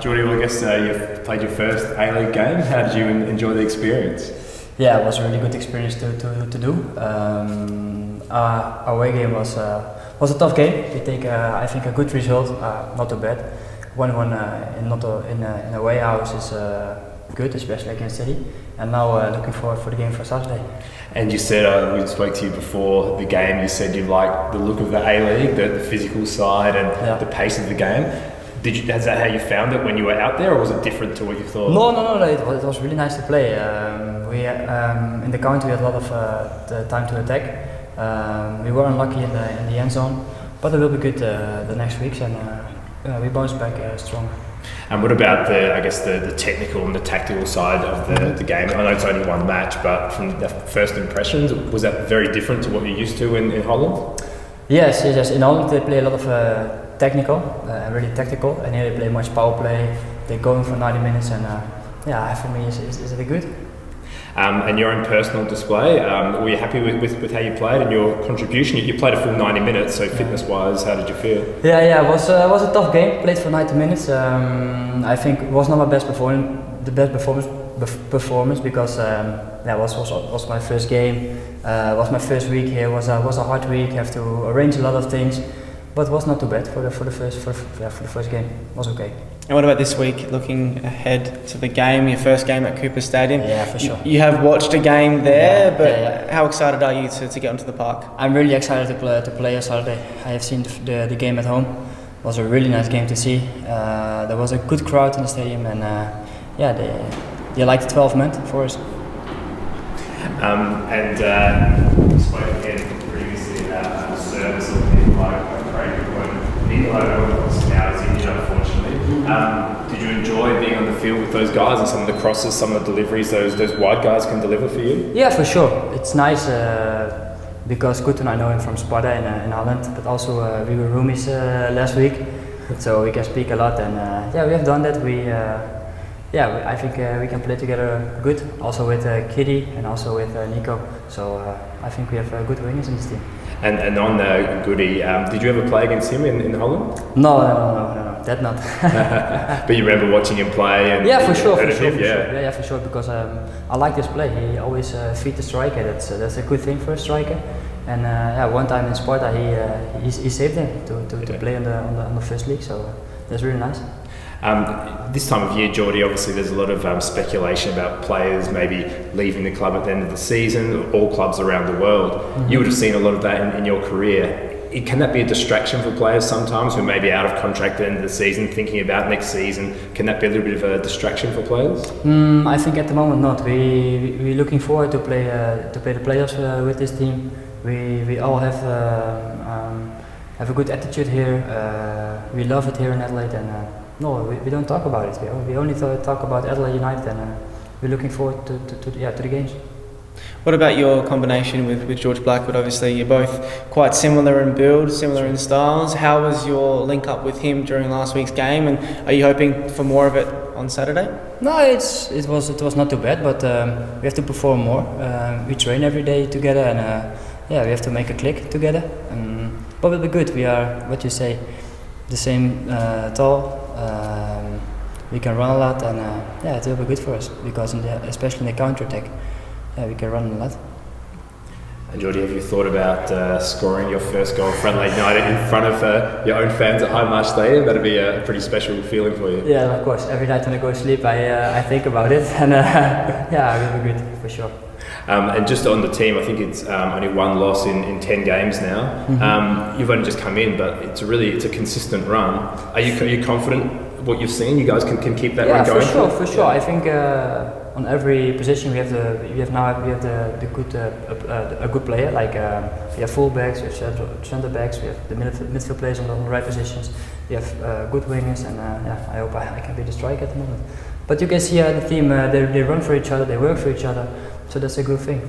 Jordy, well, I guess you've played your first A-League game. How did you enjoy the experience? Yeah, it was a really good experience to do. Our away game was a tough game. We take I think a good result, not too bad. 1-1 in a away house is good, especially against City. And now looking forward for the game for Saturday. And you said, we spoke to you before the game, you said you liked the look of the A-League, the physical side and the pace of the game. Is that how you found it when you were out there, or was it different to what you thought? No. It was really nice to play. We in the counter we had a lot of the time to attack. We were unlucky in the end zone, but it will be good the next weeks, and we bounce back strong. And what about the technical and the tactical side of the game? I know it's only one match, but from the first impressions, was that very different to what you're used to in Holland? Yes. In Holland they play a lot of technical, really tactical, and here they play much power play. They're going for 90 minutes, and for me, is it good? And your own personal display, were you happy with how you played and your contribution? You played a full 90 minutes, so fitness-wise, how did you feel? Yeah, it was a tough game. Played for 90 minutes. I think it was not my best performance because was my first game. Was my first week here. Was a hard week. Have to arrange a lot of things, but was not too bad for the first game. Was okay. And what about this week, looking ahead to the game, your first game at Cooper Stadium? Yeah, for sure. You have watched a game there, how excited are you to get onto the park? I'm really excited to play on Saturday. I have seen the game at home. It was a really nice game to see. There was a good crowd in the stadium, and they liked the 12 men for us. We spoke again previously about the service of people like Craig when Nico now is injured, unfortunately. Did you enjoy being on the field with those guys and some of the crosses, some of the deliveries those wide guys can deliver for you? Yeah, for sure. It's nice because Kutten, I know him from Sparta in Holland, but also we were roomies last week, so we can speak a lot. And we have done that. I think we can play together good. Also with Kitty and also with Nico. So I think we have good wingers in this team. And on Goody, did you ever play against him in Holland? No, that not. But you remember watching him play? And for sure. Yeah, for sure. Because I like this play. He always feeds the striker. That's a good thing for a striker. And one time in Sparta, he saved him to play on the first league. So that's really nice. This time of year, Jordy, obviously there's a lot of speculation about players maybe leaving the club at the end of the season, all clubs around the world. Mm-hmm. You would have seen a lot of that in your career. Can that be a distraction for players sometimes who may be out of contract at the end of the season, thinking about next season? Can that be a little bit of a distraction for players? I think at the moment not. We're looking forward to play the playoffs with this team. We all have a good attitude here. We love it here in Adelaide, and no, we don't talk about it. We only talk about Adelaide United, and we're looking forward to the games. What about your combination with George Blackwood? Obviously, you're both quite similar in build, similar in styles. How was your link up with him during last week's game, and are you hoping for more of it on Saturday? No, it was not too bad, but we have to perform more. We train every day together, and we have to make a click together. But it'll be good. We are, what you say, the same tall. We can run a lot, and it will be good for us because especially in the counter attack, we can run a lot. And Jordy, have you thought about scoring your first goal for Adelaide United in front of your own fans at High Marsh Stadium? That'd be a pretty special feeling for you. Yeah, of course. Every night when I go to sleep, I think about it, and it will be good for sure. And just on the team, I think it's only one loss in 10 games now. Mm-hmm. You've only just come in, but it's a consistent run. Are you confident what you've seen? You guys can keep that run going? Yeah, for sure. I think on every position we have the good player. Like we have fullbacks, we have centre backs, we have the midfield players on the right positions. We have good wingers, and I hope I can be the striker at the moment. But you can see the team, they run for each other, they work for each other, so that's a good thing.